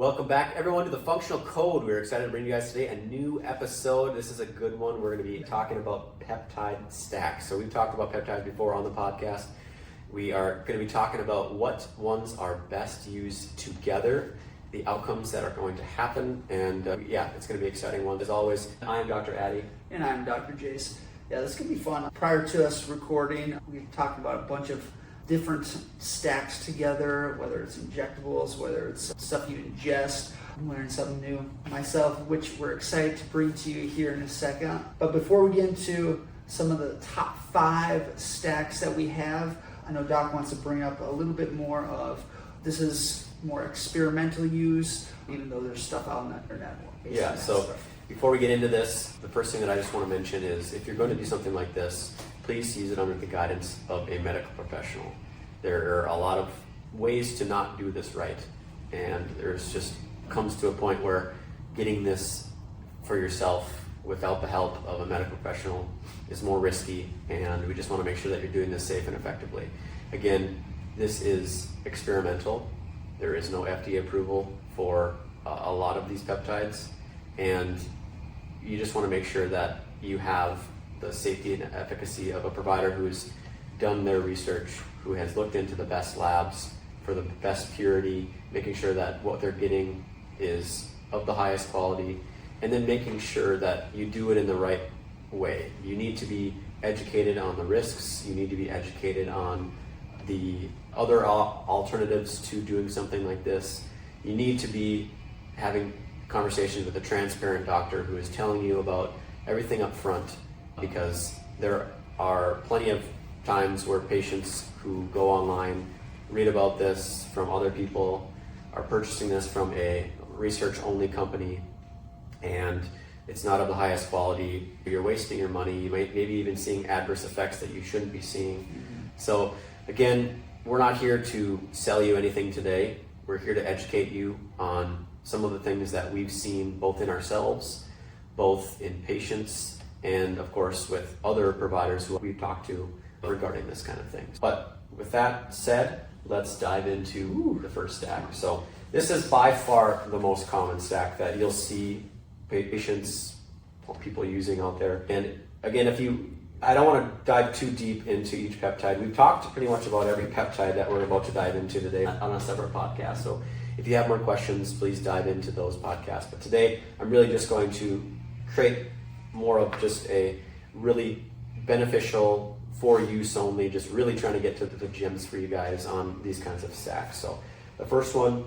Welcome back, everyone, to the Functional Code. We're excited to bring you guys today a new episode. This is a good one. We're going to be talking about peptide stacks. So we've talked about peptides before on the podcast. We are going to be talking about what ones are best used together, the outcomes that are going to happen, and it's going to be an exciting one. As always, I am Dr. Addy. And I'm Dr. Jace. Yeah, this is going to be fun. Prior to us recording, we've talked about a bunch of different stacks together, whether it's injectables, whether it's stuff you ingest. I'm learning something new myself, which we're excited to bring to you here in a second. But before we get into some of the top 5 stacks that we have, I know Doc wants to bring up a little bit more of, this is more experimental use, even though there's stuff out on the internet. Yeah, so before we get into this, the first thing that I just want to mention is if you're going to do something like this, please use it under the guidance of a medical professional. There are a lot of ways to not do this right, and there's just comes to a point where getting this for yourself without the help of a medical professional is more risky, and we just want to make sure that you're doing this safe and effectively. Again, this is experimental. There is no FDA approval for a lot of these peptides, and you just want to make sure that you have the safety and efficacy of a provider who's done their research, who has looked into the best labs for the best purity, making sure that what they're getting is of the highest quality, and then making sure that you do it in the right way. You need to be educated on the risks, you need to be educated on the other alternatives to doing something like this. You need to be having conversations with a transparent doctor who is telling you about everything up front, because there are plenty of times where patients who go online, read about this from other people, are purchasing this from a research-only company, and it's not of the highest quality. You're wasting your money. You might maybe even seeing adverse effects that you shouldn't be seeing. So again, we're not here to sell you anything today. We're here to educate you on some of the things that we've seen both in ourselves, both in patients, and of course with other providers who we've talked to regarding this kind of thing. But with that said, let's dive into the first stack. So this is by far the most common stack that you'll see patients or people using out there. And again, I don't want to dive too deep into each peptide. We've talked pretty much about every peptide that we're about to dive into today on a separate podcast. So if you have more questions, please dive into those podcasts. But today, I'm really just going to create more of just a really beneficial, for use only, just really trying to get to the gems for you guys on these kinds of stacks. So the first one,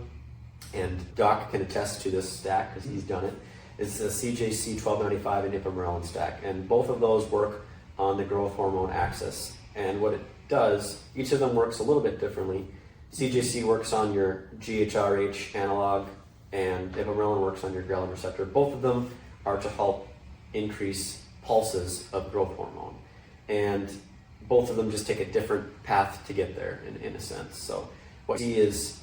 and Doc can attest to this stack because he's done it, is the CJC 1295 and Morelin stack. And both of those work on the growth hormone axis. And what it does, each of them works a little bit differently. CJC works on your GHRH analog, and Morelin works on your ghrelin receptor. Both of them are to help increase pulses of growth hormone. And both of them just take a different path to get there in a sense. So what you see is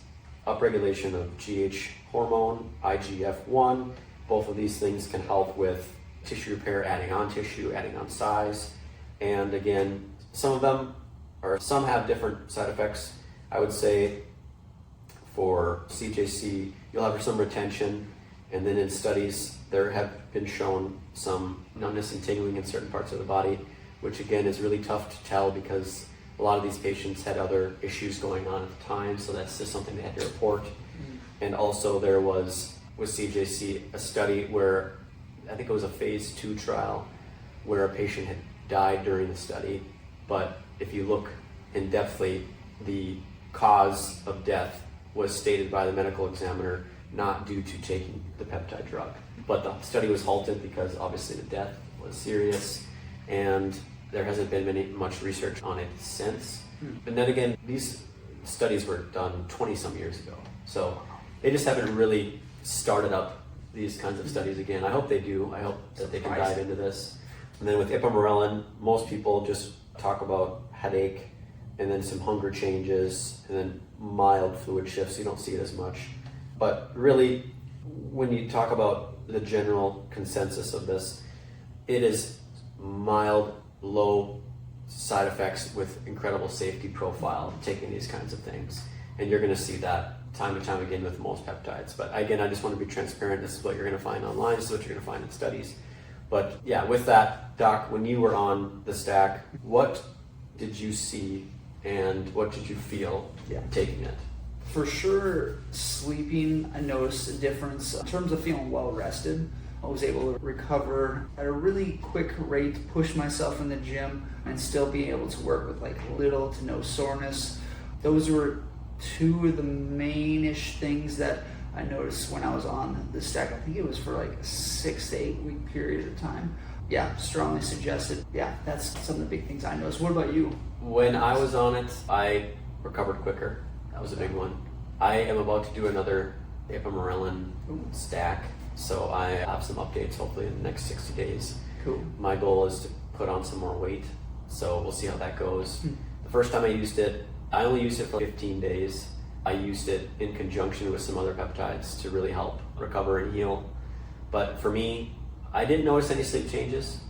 upregulation of GH hormone, IGF-1. Both of these things can help with tissue repair, adding on tissue, adding on size. And again, some have different side effects. I would say for CJC, you'll have some retention, and then in studies, there have been shown some numbness and tingling in certain parts of the body, which again is really tough to tell because a lot of these patients had other issues going on at the time, so that's just something they had to report. And also there was, with CJC, a study where, I think it was a phase 2 trial, where a patient had died during the study, but if you look in depthly, the cause of death was stated by the medical examiner not due to taking the peptide drug. But the study was halted because obviously the death was serious, and there hasn't been much research on it since. And then again, these studies were done 20 some years ago. So they just haven't really started up these kinds of studies again. I hope they do. I hope that they can dive into this. And then with Morelin, most people just talk about headache and then some hunger changes and then mild fluid shifts. You don't see it as much. But really, when you talk about the general consensus of this, it is mild, low side effects with incredible safety profile taking these kinds of things. And you're going to see that time and time again with most peptides. But again, I just want to be transparent. This is what you're going to find online. This is what you're going to find in studies. But yeah, with that, Doc, when you were on the stack, what did you see and what did you feel taking it? For sure, sleeping, I noticed a difference. In terms of feeling well rested, I was able to recover at a really quick rate, push myself in the gym, and still be able to work with like little to no soreness. Those were two of the main-ish things that I noticed when I was on the stack. I think it was for like a 6 to 8 week period of time. Yeah, strongly suggested. Yeah, that's some of the big things I noticed. What about you? When I was on it, I recovered quicker. That was a big one. I am about to do another Morelin stack, so I have some updates hopefully in the next 60 days. Cool. My goal is to put on some more weight, so we'll see how that goes. The first time I used it, I only used it for 15 days. I used it in conjunction with some other peptides to really help recover and heal. But for me, I didn't notice any sleep changes.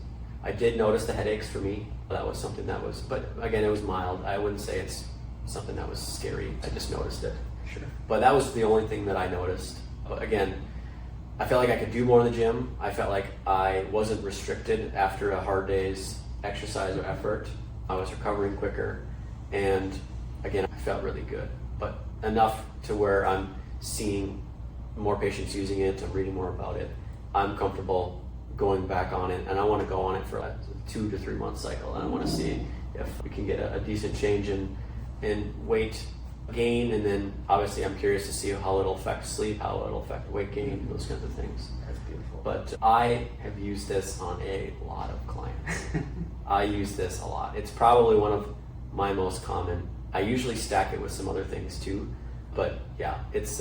I did notice the headaches for me. That was something that was, but again, it was mild. I wouldn't say it's something that was scary. I just noticed it. Sure. But that was the only thing that I noticed. Again, I felt like I could do more in the gym. I felt like I wasn't restricted after a hard day's exercise or effort. I was recovering quicker. And again, I felt really good. But enough to where I'm seeing more patients using it, I'm reading more about it. I'm comfortable going back on it, and I want to go on it for a 2 to 3 month cycle, and I want to see if we can get a decent change in weight gain, and then obviously I'm curious to see how it'll affect sleep, how it'll affect weight gain, those kinds of things. That's beautiful. But I have used this on a lot of clients. I use this a lot. It's probably one of my most common. I usually stack it with some other things too, but yeah,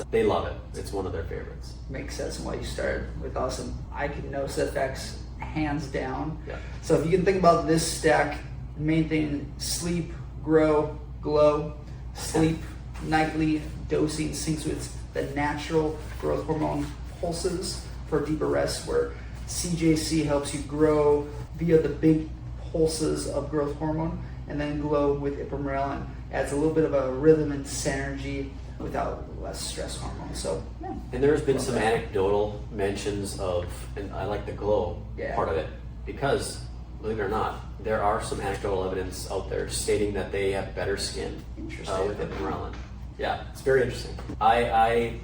they love it. It's one of their favorites. Makes sense why you started with awesome. I can notice the effects hands down. Yeah. So if you can think about this stack, the main thing: sleep, grow, glow. Sleep nightly dosing syncs with the natural growth hormone pulses for deeper rest, where CJC helps you grow via the big pulses of growth hormone, and then glow with Morelin adds a little bit of a rhythm and synergy without less stress hormone. So, yeah. And there's been some anecdotal mentions of, and I like the glow part of it, because believe it or not, there are some anecdotal evidence out there stating that they have better skin with Morelin. Yeah, it's very interesting. I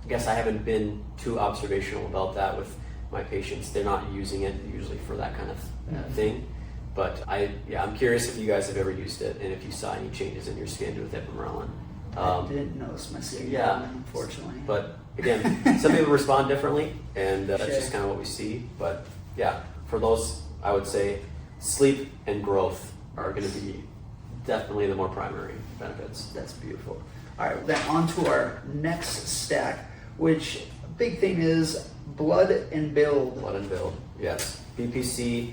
guess I haven't been too observational about that with my patients. They're not using it usually for that kind of thing. But I'm curious if you guys have ever used it and if you saw any changes in your skin with Morelin. I didn't notice my skin, unfortunately. But again, some people respond differently, and that's just kind of what we see. But yeah, for those, I would say sleep and growth are going to be definitely the more primary benefits. That's beautiful. All right, then on to our next stack, which a big thing is blood and build. Blood and build, yes. BPC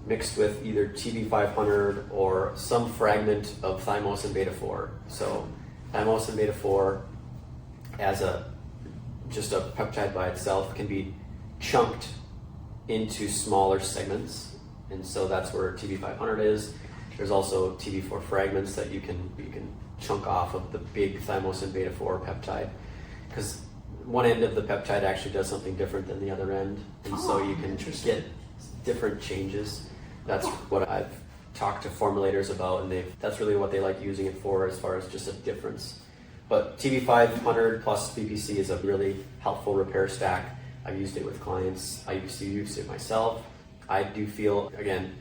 mixed with either TB500 or some fragment of thymosin beta-4. So thymosin beta-4 as just a peptide by itself can be chunked into smaller segments, and so that's where TB500 is. There's also TB4 fragments that you can chunk off of the big thymosin beta-4 peptide, because one end of the peptide actually does something different than the other end, and so you can get different changes. That's what I've talked to formulators about, and that's really what they like using it for, as far as just a difference. But TB500 plus BPC is a really helpful repair stack. I've used it with clients. I used to use it myself. I do feel, again,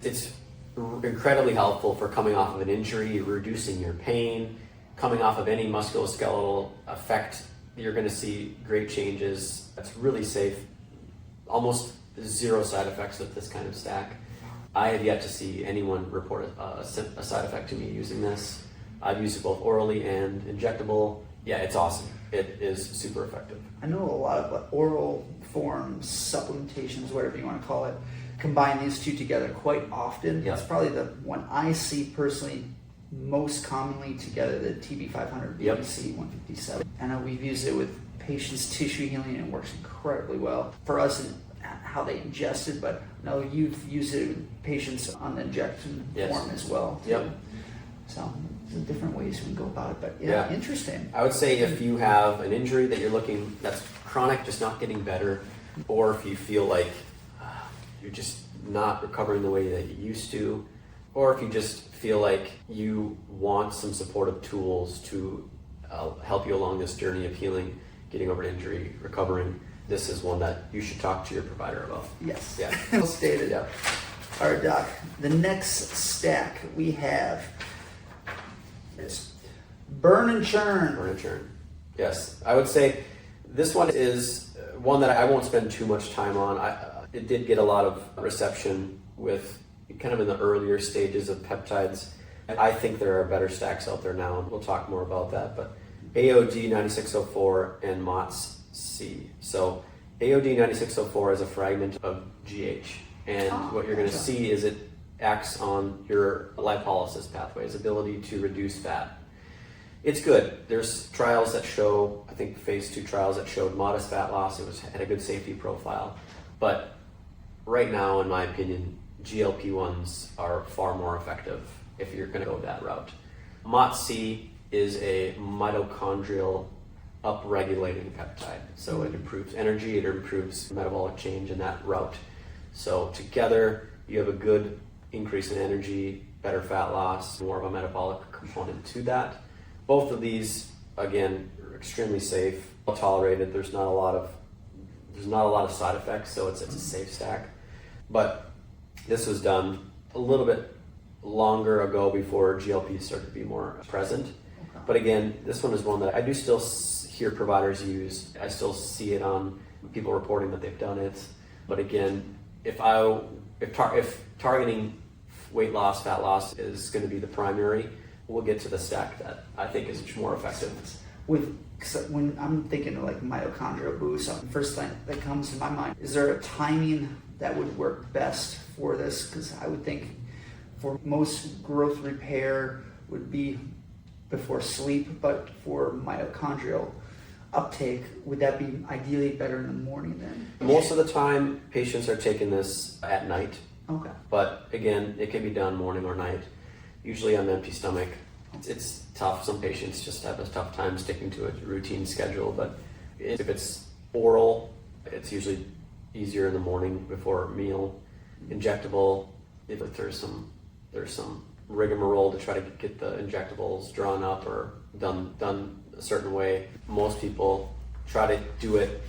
it's incredibly helpful for coming off of an injury, reducing your pain, coming off of any musculoskeletal effect. You're going to see great changes. It's really safe, almost zero side effects with this kind of stack. I have yet to see anyone report a side effect to me using this. I've used it both orally and injectable. Yeah, it's awesome. It is super effective. I know a lot of oral forms, supplementations, whatever you want to call it, combine these two together quite often. Yeah. It's probably the one I see personally most commonly together, the TB500, BPC 157. I know we've used it with patients' tissue healing, and it works incredibly well for us in how they ingest it, but no, you've used it with patients on the injection form as well. Yep. So There's different ways we can go about it, but Yeah. interesting. I would say if you have an injury that you're looking that's chronic, just not getting better, or if you feel like you're just not recovering the way that you used to, or if you just feel like you want some supportive tools to help you along this journey of healing, getting over an injury, recovering, this is one that you should talk to your provider about. Yes. Yeah. Well stated. Yeah. All right, Doc. The next stack we have is burn and churn. Burn and churn. Yes. I would say this one is one that I won't spend too much time on. It did get a lot of reception with kind of in the earlier stages of peptides. I think there are better stacks out there now, and we'll talk more about that. But AOD 9604 and MOTS-C. So AOD 9604 is a fragment of GH, and what you're going to see is it acts on your lipolysis pathway's ability to reduce fat. It's good. There's trials that show, I think phase 2 trials that showed modest fat loss. It had a good safety profile. But right now, in my opinion, GLP-1s are far more effective if you're going to go that route. MOTS-C is a mitochondrial upregulating peptide. So it improves energy, it improves metabolic change in that route. So together, you have a good increase in energy, better fat loss, more of a metabolic component to that. Both of these, again, are extremely safe, well tolerated. There's not a lot of side effects, so it's a safe stack. But this was done a little bit longer ago before GLPs started to be more present. Okay. But again, this one is one that I do still hear providers use. I still see it on people reporting that they've done it. But again, if targeting weight loss, fat loss is going to be the primary, we'll get to the stack that I think is more effective. When I'm thinking of like mitochondrial boost, the first thing that comes to my mind, is there a timing that would work best for this? Because I would think for most growth repair would be before sleep, but for mitochondrial uptake, would that be ideally better in the morning then? Most of the time, patients are taking this at night. Okay. But again, it can be done morning or night, usually on an empty stomach. It's tough. Some patients just have a tough time sticking to a routine schedule, but if it's oral, it's usually easier in the morning before a meal. Injectable, if there's some rigmarole to try to get the injectables drawn up or done a certain way. Most people try to do it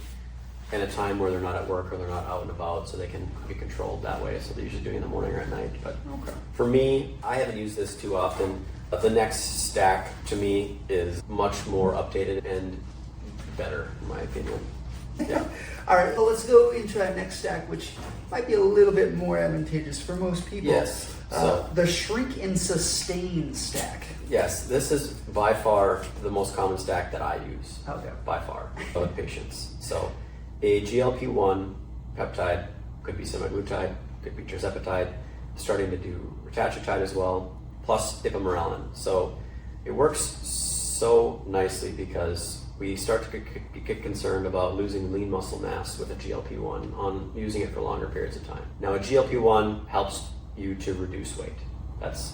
in a time where they're not at work or they're not out and about, so they can be controlled that way. So they're usually doing it in the morning or at night. But for me, I haven't used this too often. But the next stack to me is much more updated and better, in my opinion. Yeah. All right, well, let's go into our next stack, which might be a little bit more advantageous for most people. Yes. So the shrink and sustain stack. Yes, this is by far the most common stack that I use. Okay. By far, with patients. So a GLP-1 peptide, could be semaglutide, could be tirzepatide, starting to do retatrutide as well, plus ipamorelin. So it works so nicely because we start to get concerned about losing lean muscle mass with a GLP-1 on using it for longer periods of time. Now, a GLP-1 helps you to reduce weight. That's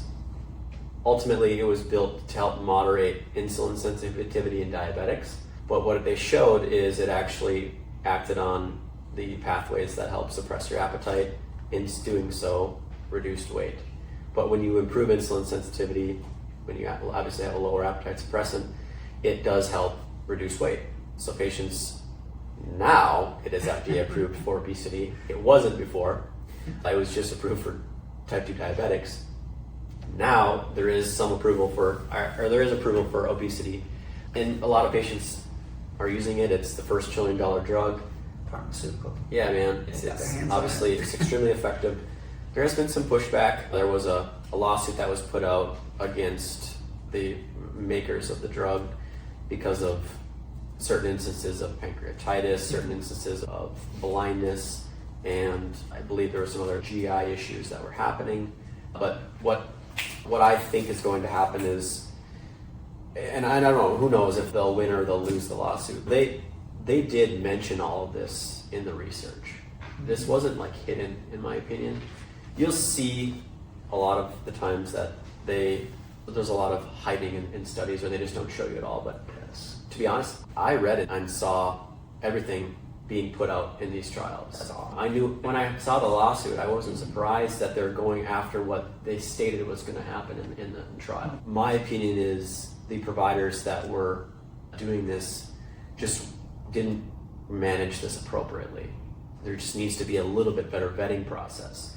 ultimately, it was built to help moderate insulin sensitivity in diabetics. But what they showed is it actually acted on the pathways that help suppress your appetite. In doing so, reduced weight. But when you improve insulin sensitivity, when you obviously have a lower appetite suppressant, it does help reduce weight. So patients, now it is FDA approved for obesity. It wasn't before. It was just approved for type 2 diabetics. Now there is some approval for, or there is approval for obesity, and a lot of patients are using it. It's the first $1 trillion drug. Pharmaceutical. Yeah, man. It's obviously it's extremely effective. There has been some pushback. There was a lawsuit that was put out against the makers of the drug because of certain instances of pancreatitis, certain instances of blindness, and I believe there were some other GI issues that were happening. But what I think is going to happen is, and I don't know, who knows if they'll win or they'll lose the lawsuit. They did mention all of this in the research. This wasn't like hidden, in my opinion. You'll see a lot of the times that they There's a lot of hiding in studies where they just don't show you at all. But Yes. to be honest, I read it and saw everything being put out in these trials. That's awesome. I knew when I saw the lawsuit, I wasn't surprised that they're going after what they stated was going to happen in the trial. My opinion is the providers that were doing this just didn't manage this appropriately. There just needs to be a little bit better vetting process.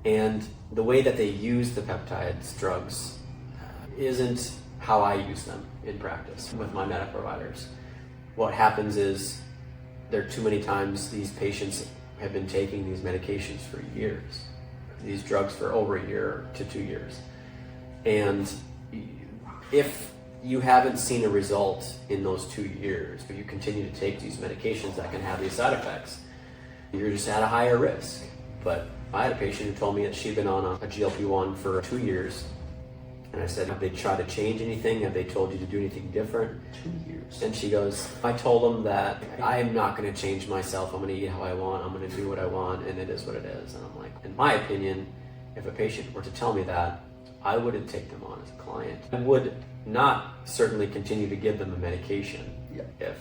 And the way that they use the peptides drugs isn't how I use them in practice with my medical providers. What happens is there are too many times these patients have been taking these medications for years, these drugs for over a year to 2 years. And if you haven't seen a result in those 2 years, but you continue to take these medications that can have these side effects, you're just at a higher risk. But I had a patient who told me that she'd been on a GLP-1 for 2 years. And I said, have they tried to change anything? Have they told you to do anything different? 2 years. And she goes, I told them that I am not going to change myself. I'm going to eat how I want. I'm going to do what I want, and it is what it is. And I'm like, in my opinion, if a patient were to tell me that, I wouldn't take them on as a client. I would not certainly continue to give them a medication if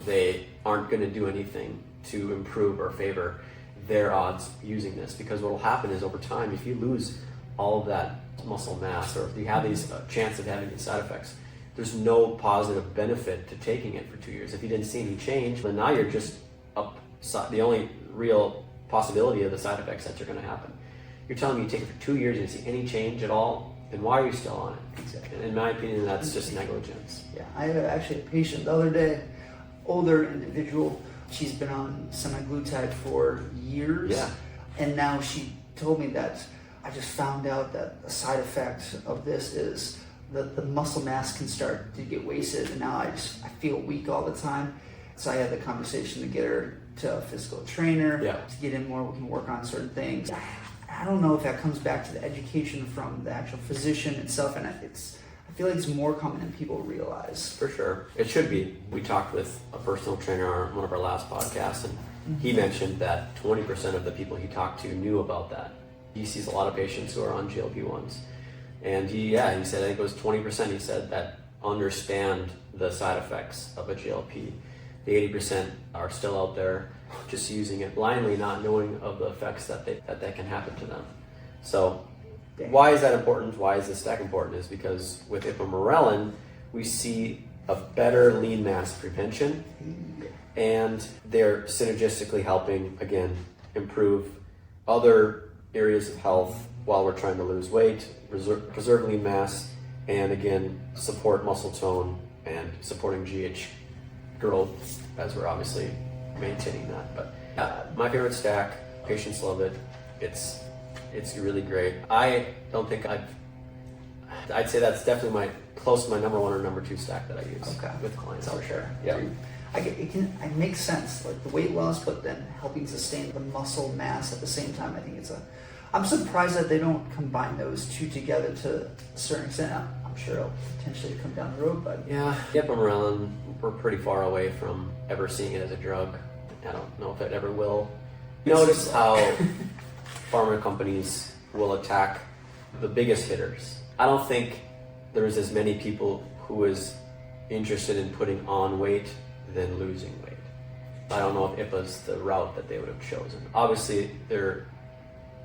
they aren't going to do anything to improve or favor their odds using this. Because what will happen is over time, if you lose all of that muscle mass, or if you have these chance of having these side effects, there's no positive benefit to taking it for 2 years. If you didn't see any change, then now you're just up. The only real possibility of the side effects that are going to happen. You're telling me you take it for 2 years and you see any change at all, then why are you still on it? Exactly. And in my opinion, that's just negligence. Yeah, I had actually a patient the other day, older individual. She's been on semaglutide for years. Yeah. And now she told me that I just found out that the side effect of this is that the muscle mass can start to get wasted, and now I feel weak all the time. So I had the conversation to get her to a physical trainer, to get in more, we can work on certain things. I don't know if that comes back to the education from the actual physician itself, and I feel like it's more common than people realize. For sure. It should be. We talked with a personal trainer on one of our last podcasts, and he mentioned that 20% of the people he talked to knew about that. He sees a lot of patients who are on GLP-1s. And he said, I think it was 20%, he said, that understand the side effects of a GLP. The 80% are still out there just using it blindly, not knowing of the effects that can happen to them. So why is that important? Why is this stack important? Is because with Morelin, we see a better lean mass prevention, and they're synergistically helping, again, improve other areas of health while we're trying to lose weight, preserve lean mass, and again, support muscle tone and supporting GH growth, as we're obviously maintaining that. But my favorite stack, patients love it. It's really great. I don't think I'd say that's definitely close to my number 1 or number 2 stack that I use with clients for sure. Yeah. It makes sense, like the weight loss, but then helping sustain the muscle mass at the same time. I think I'm surprised that they don't combine those two together to a certain extent. I'm sure it'll potentially come down the road, but Morelin, we're pretty far away from ever seeing it as a drug. I don't know if it ever will. Notice how pharma companies will attack the biggest hitters. I don't think there's as many people who is interested in putting on weight than losing weight. I don't know if it was the route that they would have chosen. Obviously,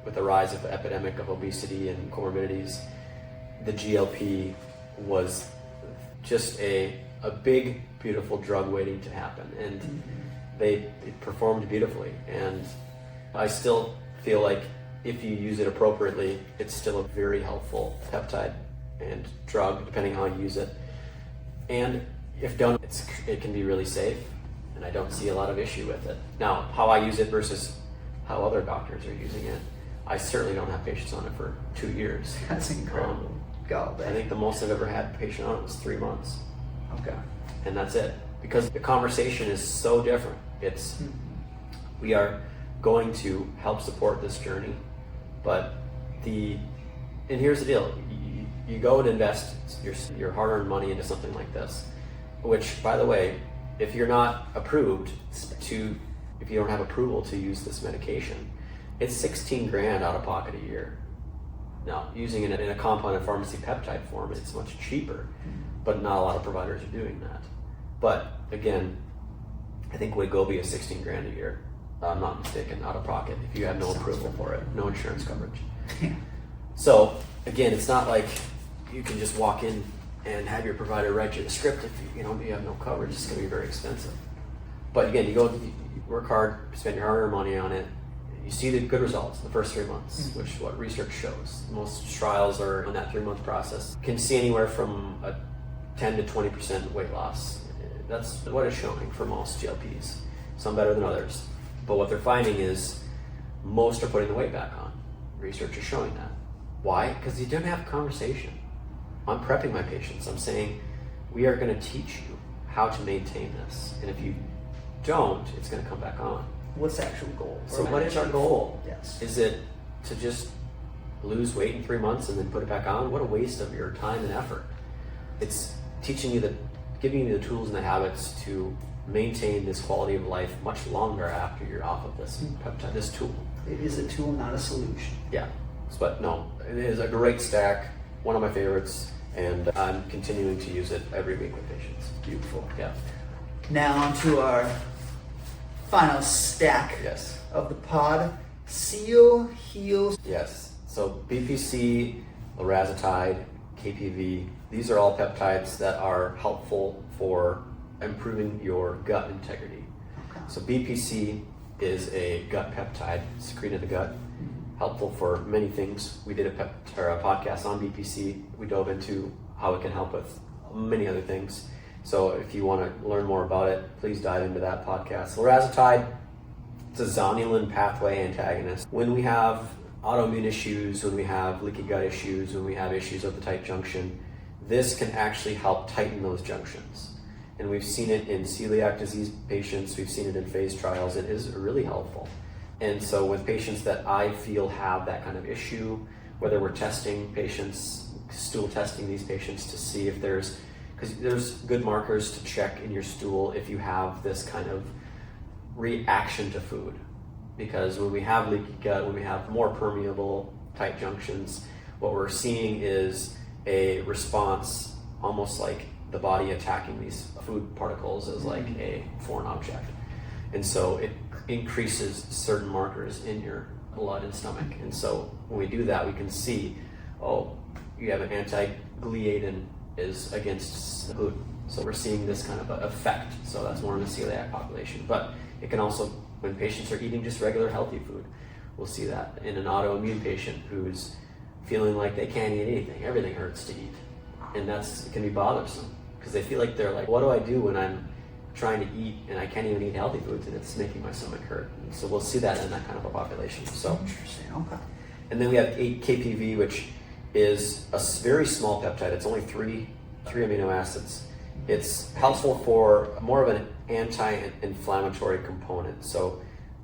with the rise of the epidemic of obesity and comorbidities, the GLP was just a big, beautiful drug waiting to happen, and it performed beautifully. And I still feel like if you use it appropriately, it's still a very helpful peptide and drug, depending how you use it. And if done, it can be really safe, and I don't see a lot of issue with it. Now, how I use it versus how other doctors are using it, I certainly don't have patients on it for 2 years. That's incredible. I think the most I've ever had a patient on it was 3 months. Okay. And that's it. Because the conversation is so different. We are going to help support this journey, but and here's the deal. You go and invest your hard-earned money into something like this, which, by the way, if you're not approved if you don't have approval to use this medication, it's $16,000 out of pocket a year. Now, using it in a compounded pharmacy peptide form, it's much cheaper, but not a lot of providers are doing that. But again, I think Wegovy is 16 grand a year. I'm not mistaken, out of pocket, if you have no approval for it, no insurance coverage. So again, it's not like you can just walk in and have your provider write you the script if you have no coverage. It's going to be very expensive. But again, you work hard, spend your hard-earned money on it. You see the good results in the first 3 months, which is what research shows. Most trials are in that 3-month process. Can see anywhere from a 10 to 20% weight loss. That's what it's showing for most GLPs. Some better than others. But what they're finding is most are putting the weight back on. Research is showing that. Why? Because you didn't have a conversation. I'm prepping my patients. I'm saying, we are going to teach you how to maintain this. And if you don't, it's going to come back on. What's the actual goal? So what is our goal? Yes. Is it to just lose weight in 3 months and then put it back on? What a waste of your time and effort. It's teaching you giving you the tools and the habits to maintain this quality of life much longer after you're off of this peptide, this tool. It is a tool, not a solution. Yeah, but no, it is a great stack, one of my favorites, and I'm continuing to use it every week with patients. Beautiful. Yeah. Now on to our final stack Yes. of the pod. Seal, heal. Yes. So BPC, lorazepatide, KPV, these are all peptides that are helpful for improving your gut integrity. Okay. So BPC is a gut peptide secreted in the gut, helpful for many things. We did a podcast on BPC. We dove into how it can help with many other things. So if you want to learn more about it, please dive into that podcast. Lorazepatide, it's a zonulin pathway antagonist. When we have autoimmune issues, when we have leaky gut issues, when we have issues of the tight junction, this can actually help tighten those junctions. And we've seen it in celiac disease patients, we've seen it in phase trials. It is really helpful. And so with patients that I feel have that kind of issue, whether we're testing patients, stool testing these patients to see if because there's good markers to check in your stool if you have this kind of reaction to food. Because when we have leaky gut, when we have more permeable tight junctions, what we're seeing is a response almost like the body attacking these food particles as like a foreign object. And so it increases certain markers in your blood and stomach. And so when we do that, we can see, you have an anti-gliadin is against food. So we're seeing this kind of effect. So that's more in the celiac population. But it can also, when patients are eating just regular healthy food, we'll see that in an autoimmune patient who's feeling like they can't eat anything. Everything hurts to eat. And it can be bothersome because they feel like they're like, what do I do when I'm trying to eat and I can't even eat healthy foods and it's making my stomach hurt? And so we'll see that in that kind of a population. So Interesting. Okay. And then we have 8-KPV, which is a very small peptide. It's only three amino acids. It's helpful for more of an anti-inflammatory component. So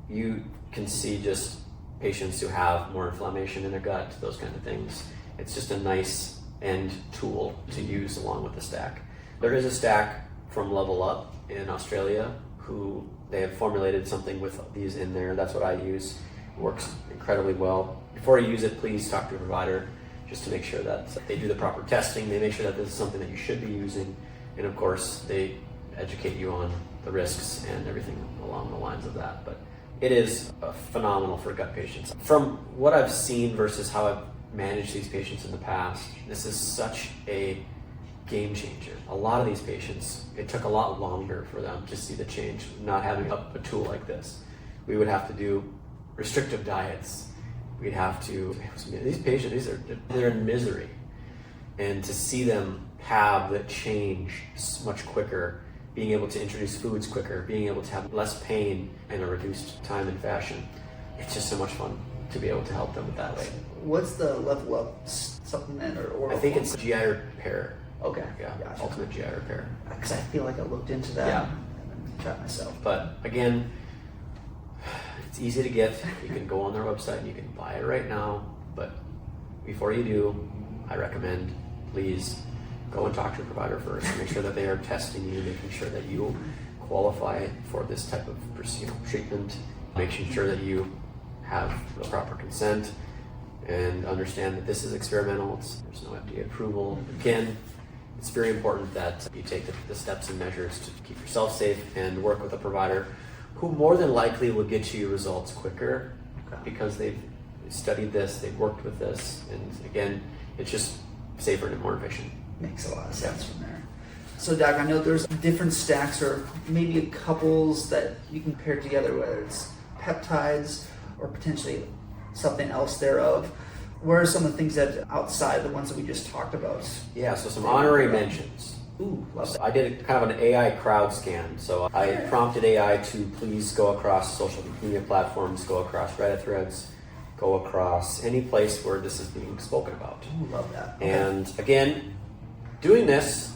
you can see just patients who have more inflammation in their gut, those kind of things. It's just a nice end tool to use along with the stack. There is a stack from Level Up in Australia who they have formulated something with these in there. That's what I use. It works incredibly well. Before you use it, please talk to your provider just to make sure that they do the proper testing. They make sure that this is something that you should be using. And of course, they educate you on the risks and everything along the lines of that. But it is phenomenal for gut patients. From what I've seen versus how I've managed these patients in the past, this is such a game changer. A lot of these patients, it took a lot longer for them to see the change, not having a tool like this. We would have to do restrictive diets. We'd have to, these patients, they're in misery. And to see them have the change much quicker, being able to introduce foods quicker, being able to have less pain in a reduced time and fashion, it's just so much fun to be able to help them with that way. What's the Level Up supplement or oral? I think it's GI repair. Okay. Yeah, Gotcha. ultimate GI repair. Because I feel like I looked into that Yeah. and then tried myself. But again, it's easy to get. You can go on their website and you can buy it right now. But before you do, I recommend please go and talk to your provider first. Make sure that they are testing you, making sure that you qualify for this type of treatment, making sure that you have the proper consent. and understand that this is experimental. There's no FDA approval. Again, it's very important that you take the steps and measures to keep yourself safe and work with a provider who more than likely will get you results quicker because they've studied this, they've worked with this, and again, it's just safer and more efficient. Makes a lot of sense from there. So Doc, I know there's different stacks or maybe couples that you can pair together, whether it's peptides or potentially something else thereof. Where are some of the things that outside the ones that we just talked about? Yeah, so some honorary mentions. Ooh, love that. I did kind of an AI crowd scan. So I prompted AI to please go across social media platforms, go across Reddit threads, go across any place where this is being spoken about. Ooh, love that. Okay. And again, doing this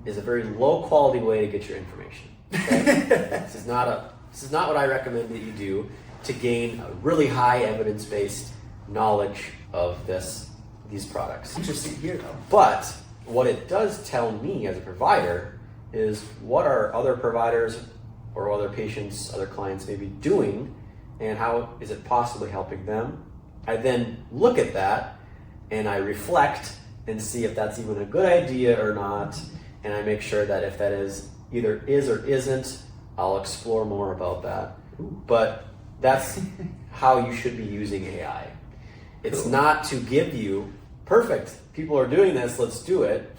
is a very low quality way to get your information. Okay? This is not what I recommend that you do to gain a really high evidence-based knowledge of these products. Interesting here though. But what it does tell me as a provider is what are other providers or other patients, other clients maybe doing, and how is it possibly helping them. I then look at that and I reflect and see if that's even a good idea or not, and I make sure that if that is either is or isn't, I'll explore more about that. But that's how you should be using AI. It's not to give you, perfect, people are doing this, let's do it.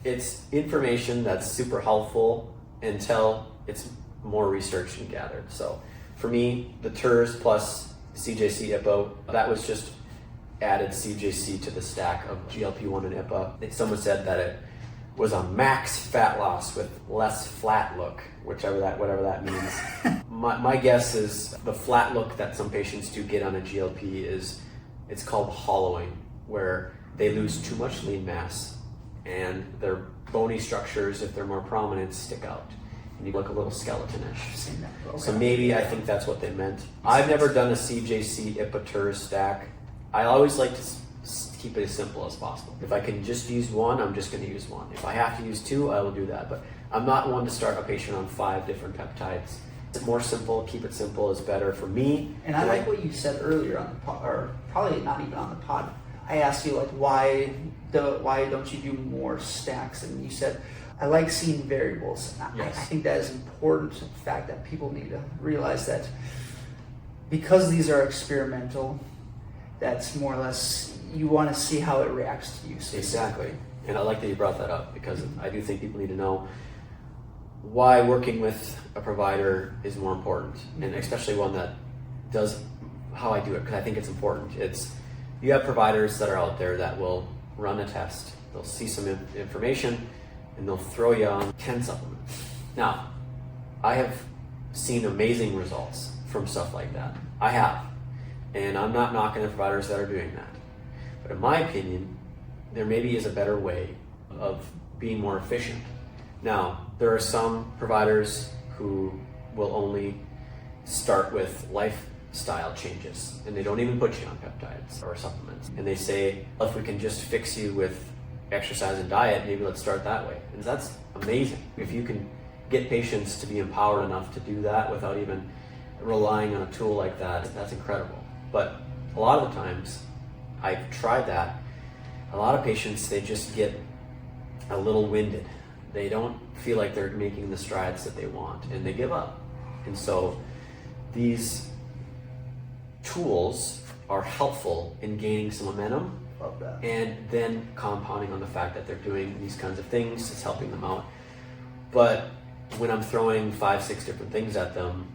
It's information that's super helpful until it's more researched and gathered. So for me, the TERS plus CJC IPA, that was just added CJC to the stack of GLP-1 and IPA. Someone said that it was a max fat loss with less flat look, whatever that means. My guess is the flat look that some patients do get on a GLP it's called hollowing, where they lose too much lean mass and their bony structures, if they're more prominent, stick out. And you look a little skeletonish. Okay. So maybe I think that's what they meant. I've never done a CJC IPA TERS stack. I always like to keep it as simple as possible. If I can just use one, I'm just going to use one. If I have to use two, I will do that. But I'm not one to start a patient on 5 different peptides. It's more simple, keep it simple is better for me. And I like what you said earlier on the pod, or probably not even on the pod. I asked you like why don't you do more stacks? And you said, I like seeing variables. Yes. I think that is an important fact that people need to realize, that because these are experimental, that's more or less, you want to see how it reacts to you. Exactly. And I like that you brought that up, because I do think people need to know why working with a provider is more important, and especially one that does how I do it, because I think it's important. You have providers that are out there that will run a test, they'll see some information, and they'll throw you on 10 supplements. Now, I have seen amazing results from stuff like that. I have. And I'm not knocking the providers that are doing that. But in my opinion, there maybe is a better way of being more efficient. Now, there are some providers who will only start with lifestyle changes, and they don't even put you on peptides or supplements. And they say, if we can just fix you with exercise and diet, maybe let's start that way. And that's amazing. If you can get patients to be empowered enough to do that without even relying on a tool like that, that's incredible. But a lot of the times, I've tried that. A lot of patients, they just get a little winded. They don't feel like they're making the strides that they want, and they give up. And so these tools are helpful in gaining some momentum. Love that. And then compounding on the fact that they're doing these kinds of things, it's helping them out. But when I'm throwing 5, 6 different things at them,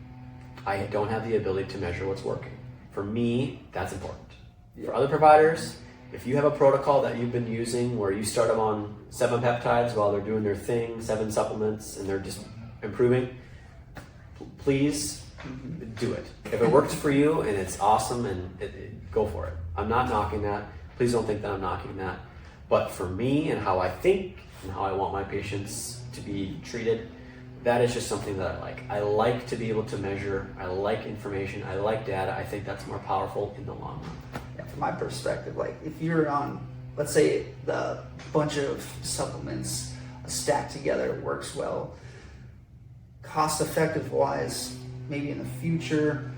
I don't have the ability to measure what's working. For me, that's important. For other providers, if you have a protocol that you've been using where you start them on 7 peptides while they're doing their thing, 7 supplements, and they're just improving, please do it. If it works for you and it's awesome, and go for it. I'm not knocking that. Please don't think that I'm knocking that. But for me and how I think and how I want my patients to be treated, that is just something that I like. I like to be able to measure. I like information. I like data. I think that's more powerful in the long run. Yeah, from my perspective, like if you're on, let's say the bunch of supplements stacked together works well, cost effective wise, maybe in the future,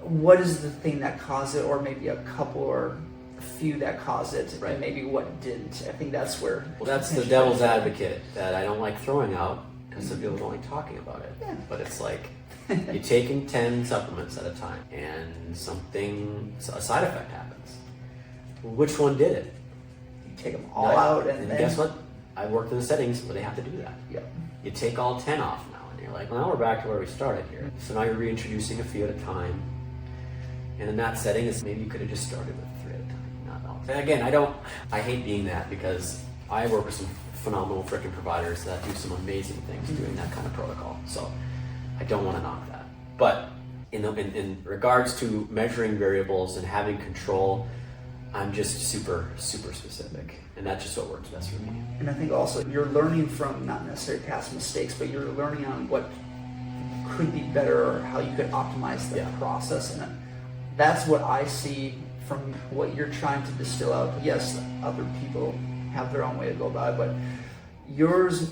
what is the thing that caused it, or maybe a couple or a few that caused it, Right. and maybe what didn't. I think that's where... Well, that's the devil's advocate that I don't like throwing out, because some people don't like talking about it. Yeah. But it's like, you're taking 10 supplements at a time, and a side effect happens. Which one did it? You take them all out, and then... guess what? I worked in the settings where they have to do that. Yep. You take all 10 off now, and you're like, well, now we're back to where we started here. So now you're reintroducing a few at a time. And in that setting, maybe you could have just started with 3 at a time, not all. And again, I hate being that, because I work with some phenomenal freaking providers that do some amazing things doing that kind of protocol. So I don't want to knock that. But in regards to measuring variables and having control, I'm just super, super specific. And that's just what works best for me. And I think also you're learning from not necessarily past mistakes, but you're learning on what could be better or how you could optimize the process. And that's what I see from what you're trying to distill out. Yes, other people have their own way to go about it, but yours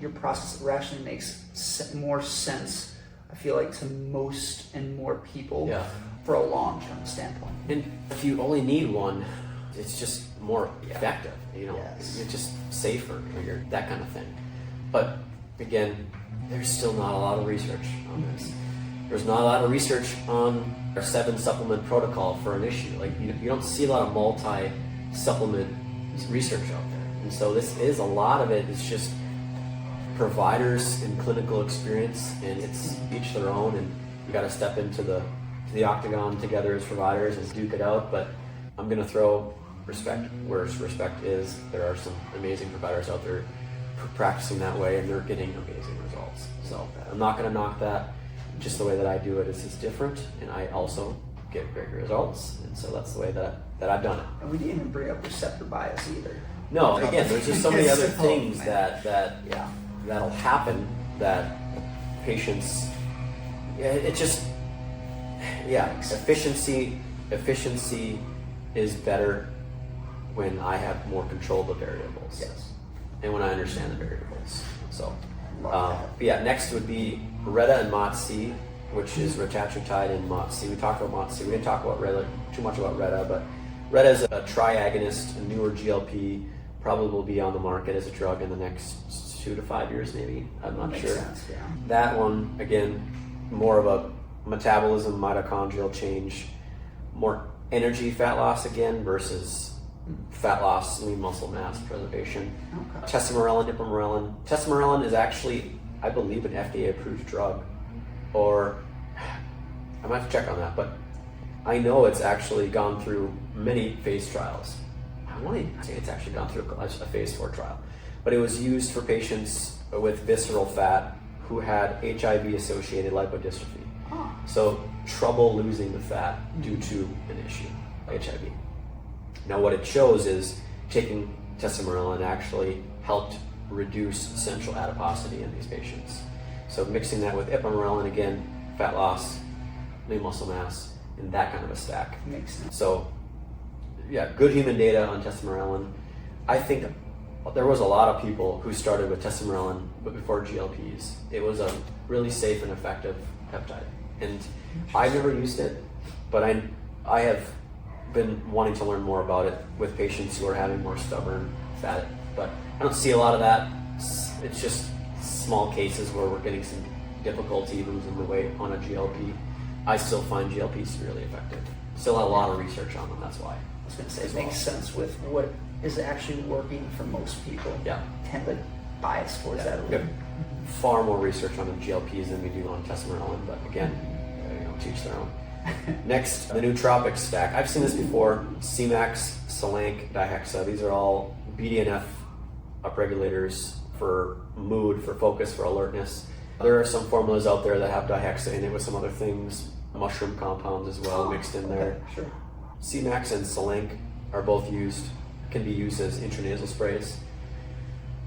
your process rationally makes more sense, I feel like, to most and more people for a long-term standpoint. And if you only need one, it's just more effective, Yes. It's just safer, or that kind of thing. But again, there's still not a lot of research on this. There's not a lot of research on our 7 supplement protocol for an issue. Like you don't see a lot of multi-supplement research out there. And so this is a lot of it is just providers and clinical experience, and it's each their own, and you got to step into the octagon together as providers and duke it out. But I'm going to throw respect where respect is. There are some amazing providers out there practicing that way, and they're getting amazing results. So I'm not going to knock that. Just the way that I do it is different, and I also get great results, and so that's the way that I've done it. And we didn't even bring up receptor bias either. No, again, there's just so many other things that'll happen that patients. Efficiency is better when I have more control of the variables. Yes. And when I understand the variables. So, next would be Retta and MOTS-C, which is retatrutide and MOTS-C. We talked about MOTS-C. We didn't talk about too much about Retta, but Retta is a triagonist, a newer GLP, probably will be on the market as a drug in the next 2 to 5 years, maybe. I'm not sure. Sense, yeah. That one, again, more of a metabolism, mitochondrial change, more energy fat loss again versus fat loss, lean muscle mass preservation. Okay. Tesamorelin, ipamorelin. Tesamorelin is actually, I believe, an FDA-approved drug, or I might have to check on that, but I know it's actually gone through many phase trials. I want to say it's actually gone through a phase 4 trial, but it was used for patients with visceral fat who had HIV-associated lipodystrophy. So trouble losing the fat due to an issue, HIV. Now what it shows is taking tesamorelin actually helped reduce central adiposity in these patients. So mixing that with ipamorelin, again, fat loss, lean muscle mass, in that kind of a stack. Makes sense. So good human data on tesamorelin. I think there was a lot of people who started with tesamorelin but before GLPs. It was a really safe and effective peptide. And I've never used it, but I have been wanting to learn more about it with patients who are having more stubborn fat. But I don't see a lot of that. It's just small cases where we're getting some difficulty losing the weight on a GLP. I still find GLPs really effective. Still have a lot of research on them, that's why. I was going to say, it makes sense with what is actually working for most people. Yeah. Tend to bias towards that. We have far more research on the GLPs than we do on tesamorelin, but again, teach their own. Next, the nootropic stack. I've seen this before. CMAX, Selank, Dihexa. These are all BDNF upregulators for mood, for focus, for alertness. There are some formulas out there that have Dihexa in it with some other things, mushroom compounds as well mixed in there. Okay, sure. CMAX and Selank are both can be used as intranasal sprays.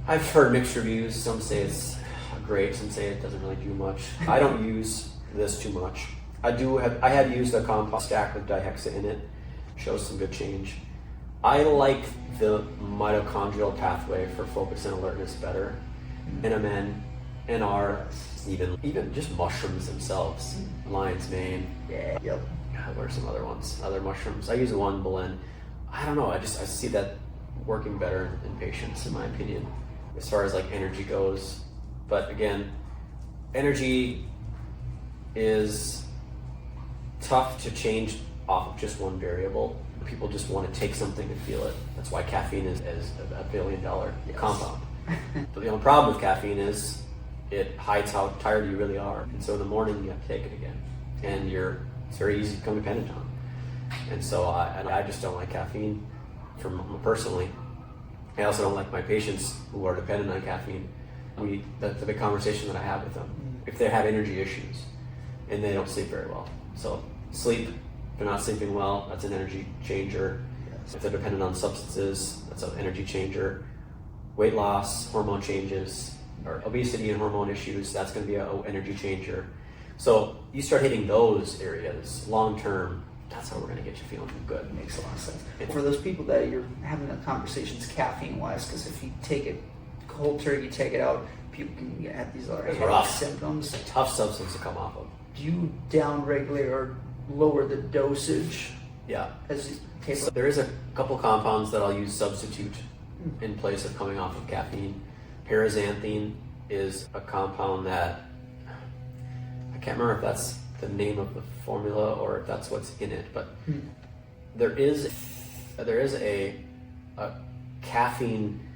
I've heard mixed reviews. Some say it's great, some say it doesn't really do much. I don't use this too much. I have used a compound stack with Dihexa in it. Shows some good change. I like the mitochondrial pathway for focus and alertness better. NMN, NR, even just mushrooms themselves. lion's mane. Yeah. Yep. God, what are some other ones? Other mushrooms. I use one, Morelin. I don't know. I see that working better in patients, in my opinion, as far as like energy goes. But again, energy is tough to change off of just one variable. People just want to take something and feel it. That's why caffeine is a $1 billion compound. But the only problem with caffeine is it hides how tired you really are. And so in the morning you have to take it again. And it's very easy to become dependent on. And so I just don't like caffeine personally. I also don't like my patients who are dependent on caffeine. That's the big conversation that I have with them. If they have energy issues and they don't sleep very well. So sleep, if they're not sleeping well, that's an energy changer. Yes. If they're dependent on substances, that's an energy changer. Weight loss, hormone changes, or obesity and hormone issues, that's going to be an energy changer. So you start hitting those areas long term, that's how we're going to get you feeling good. Makes a lot of sense. For those people that you're having the conversations caffeine-wise, because if you take it cold turkey, take it out, people can have these other symptoms. It's a tough substance to come off of. Do you down-regulate or lower the dosage? Yeah. As you take So there is a couple compounds that I'll use substitute in place of coming off of caffeine. Paraxanthine is a compound that I can't remember if that's the name of the formula or if that's what's in it, but there is a caffeine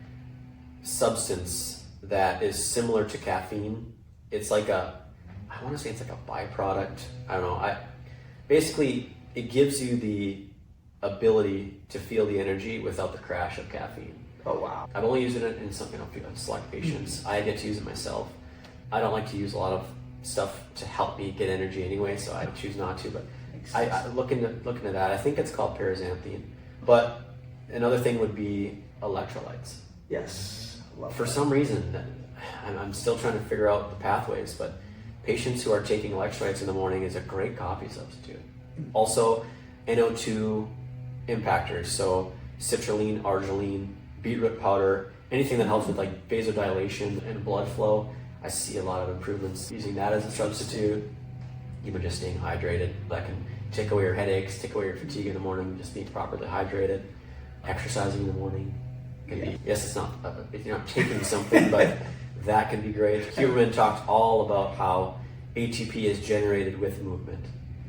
substance that is similar to caffeine. It's like I want to say it's like a byproduct. I don't know. Basically it gives you the ability to feel the energy without the crash of caffeine. Oh wow! I've only used it in some select patients. I get to use it myself. I don't like to use a lot of stuff to help me get energy anyway, so I choose not to. But I look into that. I think it's called paraxanthine. But another thing would be electrolytes. Yes. For some reason, I'm still trying to figure out the pathways. But patients who are taking electrolytes in the morning is a great coffee substitute. Also, NO2 impactors. So citrulline, arginine, beetroot powder, anything that helps with like vasodilation and blood flow. I see a lot of improvements using that as a substitute. Even just staying hydrated. That can take away your headaches, take away your fatigue in the morning, just being properly hydrated. Exercising in the morning can be, yes, it's not, if you're not taking something, but that can be great. Huberman talked all about how ATP is generated with movement.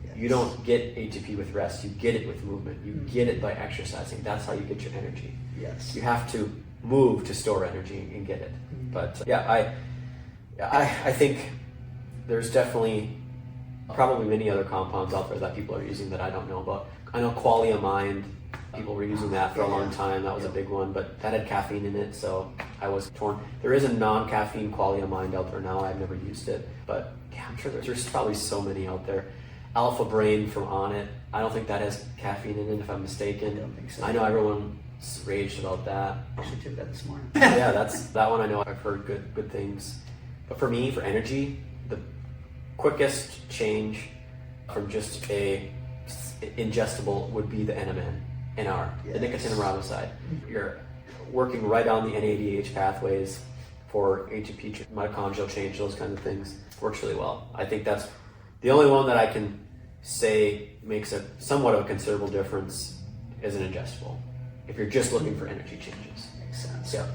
Yes. You don't get ATP with rest, you get it with movement. You get it by exercising. That's how you get your energy. Yes. You have to move to store energy and get it. But yeah, I think there's definitely probably many other compounds out there that people are using that I don't know about. I know Qualia Mind, people were using that for a long time. That was a big one, but that had caffeine in it, so I was torn. There is a non-caffeine Qualia Mind out there now. I've never used it, but yeah, I'm sure there's probably so many out there. Alpha Brain from On It. I don't think that has caffeine in it, if I'm mistaken. I don't think so. I know everyone raged about that. I actually took that this morning. Yeah, that one I know I've heard good things. But for me, for energy, the quickest change from just a ingestible would be the NMN, NR, the nicotine riboside. You're working right on the NADH pathways for ATP, mitochondrial change, those kinds of things. Works really well. I think that's the only one that I can say makes a somewhat of a considerable difference as an ingestible. If you're just looking for energy changes. Makes sense. Yeah.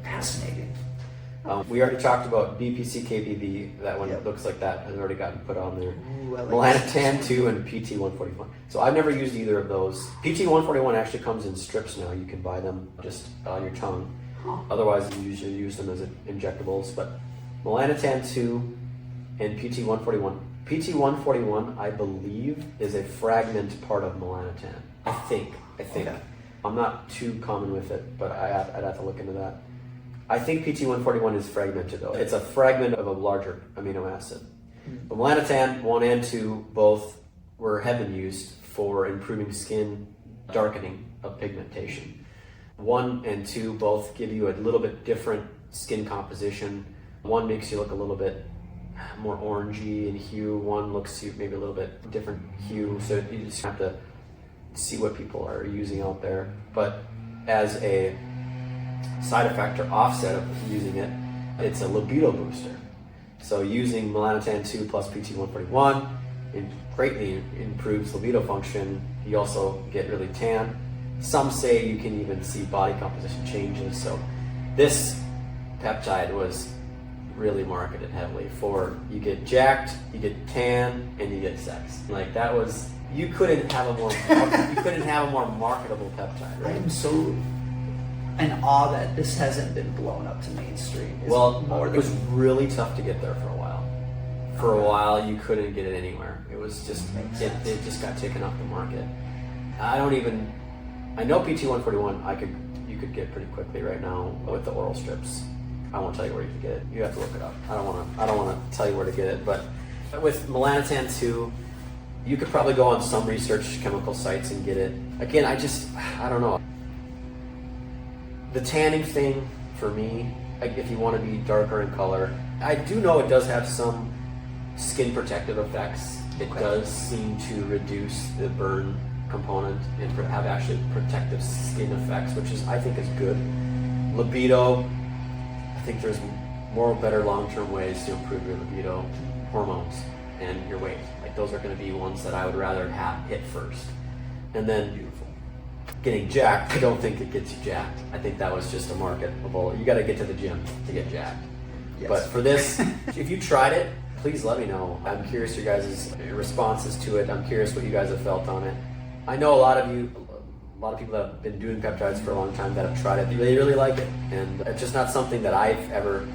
Fascinating. We already talked about BPC KBB. That one looks like that has already gotten put on there. Ooh, like Melanotan 2 and PT141. So I've never used either of those. PT141 actually comes in strips now. You can buy them just on your tongue. Otherwise, you usually use them as injectables. But Melanotan 2 and PT141. PT141, I believe, is a fragment part of Melanotan. I think. Okay. I'm not too common with it, but I'd have to look into that. I think PT141 is fragmented though. It's a fragment of a larger amino acid. But Melanotan 1 and 2 both have been used for improving skin darkening of pigmentation. 1 and 2 both give you a little bit different skin composition. 1 makes you look a little bit more orangey in hue. 1 looks maybe a little bit different hue. So you just have to see what people are using out there. But as a side effect or offset of using it, it's a libido booster. So using Melanotan 2 plus PT141 greatly improves libido function. You also get really tan. Some say you can even see body composition changes. So this peptide was really marketed heavily for you get jacked, you get tan, and you get sex. Like that was, you couldn't have a more marketable peptide, I right? am so in awe that this hasn't been blown up to mainstream. It was really tough to get there for a while. For a while, you couldn't get it anywhere. It was just, it just got taken off the market. I know PT-141 you could get pretty quickly right now with the oral strips. I won't tell you where you can get it. You have to look it up. I don't want to tell you where to get it. But with melanotan 2, you could probably go on some research chemical sites and get it. Again, I don't know. The tanning thing for me, if you want to be darker in color, I do know it does have some skin protective effects. It does seem to reduce the burn component and have actually protective skin effects, which I think is good. Libido, I think there's better long-term ways to improve your libido, hormones, and your weight. Like those are going to be ones that I would rather hit first. And then getting jacked, I don't think it gets you jacked. I think that was just a marketable. You got to get to the gym to get jacked. Yes. But for this, if you tried it, please let me know. I'm curious your guys' responses to it. I'm curious what you guys have felt on it. I know a lot of people that have been doing peptides for a long time that have tried it. They really like it, and it's just not something that I've ever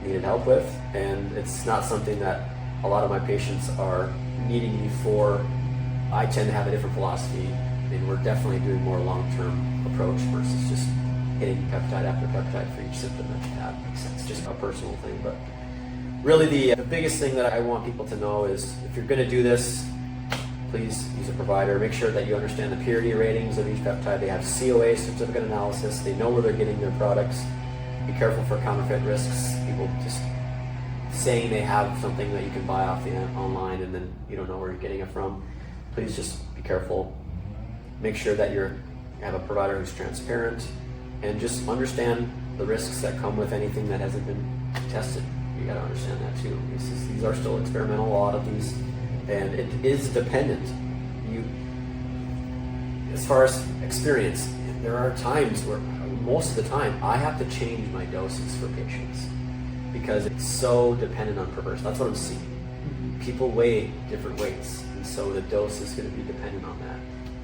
needed help with, and it's not something that a lot of my patients are needing me for. I tend to have a different philosophy, and we're definitely doing more long-term approach versus just hitting peptide after peptide for each symptom that you have. It's just a personal thing, but really the biggest thing that I want people to know is if you're going to do this, please use a provider. Make sure that you understand the purity ratings of each peptide. They have COA, certificate analysis. They know where they're getting their products. Be careful for counterfeit risks. People just saying they have something that you can buy off the online and then you don't know where you're getting it from. Please just be careful. Make sure that you have a provider who's transparent and just understand the risks that come with anything that hasn't been tested. You got to understand that too. These are still experimental, a lot of these. And it is dependent. As far as experience, there are times where, most of the time, I have to change my doses for patients because it's so dependent on per person. That's what I'm seeing. People weigh different weights, and so the dose is going to be dependent on that.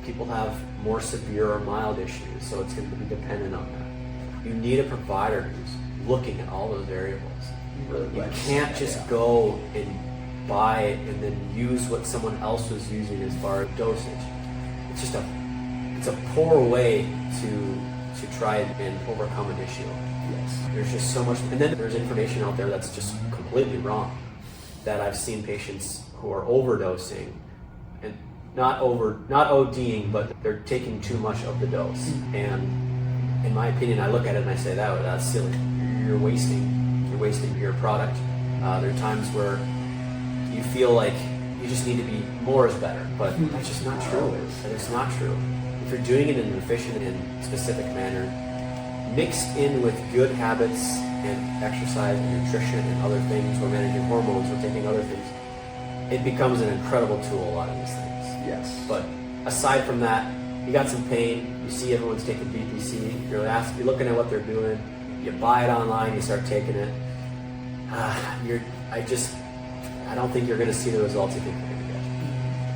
People have more severe or mild issues, so it's going to be dependent on that. You need a provider who's looking at all those variables. You can't just go and buy it and then use what someone else was using as far as dosage. It's just a poor way to try and overcome an issue. Yes. There's just so much, and then there's information out there that's just completely wrong. That I've seen patients who are overdosing, and not ODing, but they're taking too much of the dose. And in my opinion, I look at it and I say that's silly. You're wasting your product. There are times where you feel like you just need to be more is better, but that's just not true. It's not true. If you're doing it in an efficient and specific manner, mixed in with good habits and exercise and nutrition and other things, we're managing hormones, we're taking other things, it becomes an incredible tool, a lot of these things. Yes. But aside from that, you got some pain, you see everyone's taking BPC, you're looking at what they're doing, you buy it online, you start taking it, I don't think you're going to see the results you think you're going to get.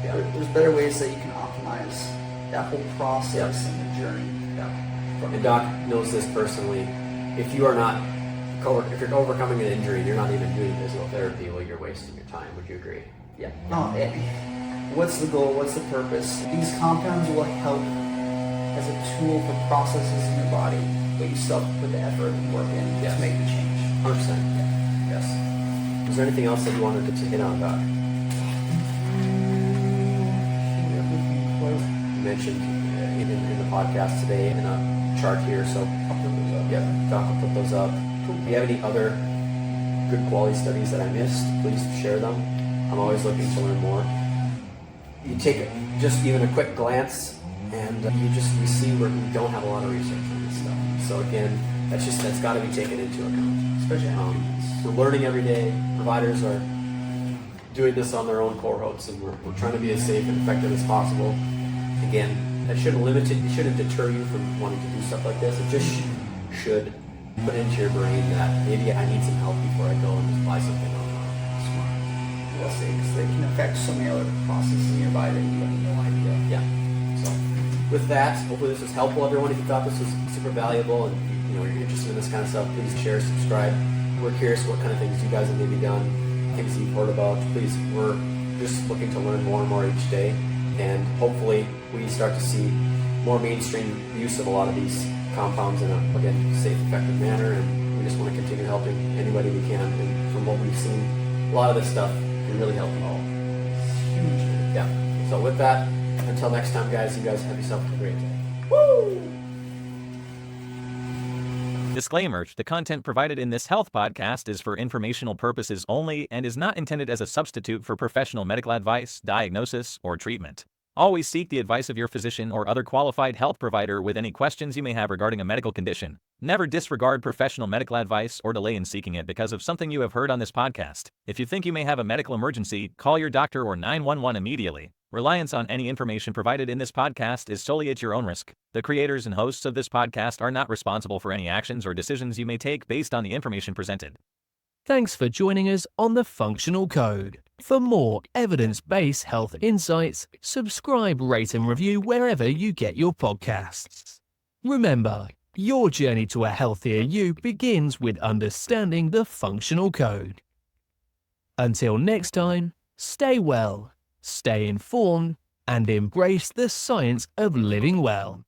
Yeah. There's better ways that you can optimize that whole process and the journey. Yeah. And Doc knows this personally. If you're overcoming an injury and you're not even doing physical therapy, well, you're wasting your time. Would you agree? Yeah. What's the goal? What's the purpose? These compounds will help as a tool for processes in your body, but you still have to put the effort and work in to make the change. 100%. Yeah. Yes. Is there anything else that you wanted to hit on, Doc? You mentioned in the podcast today in a chart here, so I'll put those up. Yeah, Doc will put those up. Cool. Do you have any other good quality studies that I missed? Please share them. I'm always looking to learn more. You take just even a quick glance, and you see where we don't have a lot of research on this stuff. So again, that's got to be taken into account. Especially we're learning every day. Providers are doing this on their own cohorts, and we're trying to be as safe and effective as possible. Again, that shouldn't deter you from wanting to do stuff like this. It just should put into your brain that maybe I need some help before I go and just buy something online. Smart. Well, because they can affect so many other processes in your body that you have no idea. Yeah. So with that, hopefully this was helpful, everyone. If you thought this was super valuable and you're interested in this kind of stuff, please share, subscribe. We're curious what kind of things you guys have maybe done, things you've heard about. Please, we're just looking to learn more and more each day, and hopefully we start to see more mainstream use of a lot of these compounds in a, again, safe, effective manner, and we just want to continue helping anybody we can. And from what we've seen, a lot of this stuff can really help you all. Yeah. So with that, until next time, guys, you guys have yourself a great day. Woo! Disclaimer: the content provided in this health podcast is for informational purposes only and is not intended as a substitute for professional medical advice, diagnosis, or treatment. Always seek the advice of your physician or other qualified health provider with any questions you may have regarding a medical condition. Never disregard professional medical advice or delay in seeking it because of something you have heard on this podcast. If you think you may have a medical emergency, call your doctor or 911 immediately. Reliance on any information provided in this podcast is solely at your own risk. The creators and hosts of this podcast are not responsible for any actions or decisions you may take based on the information presented. Thanks for joining us on The Functional Code. For more evidence-based health insights, subscribe, rate, and review wherever you get your podcasts. Remember, your journey to a healthier you begins with understanding the functional code. Until next time, stay well, stay informed, and embrace the science of living well.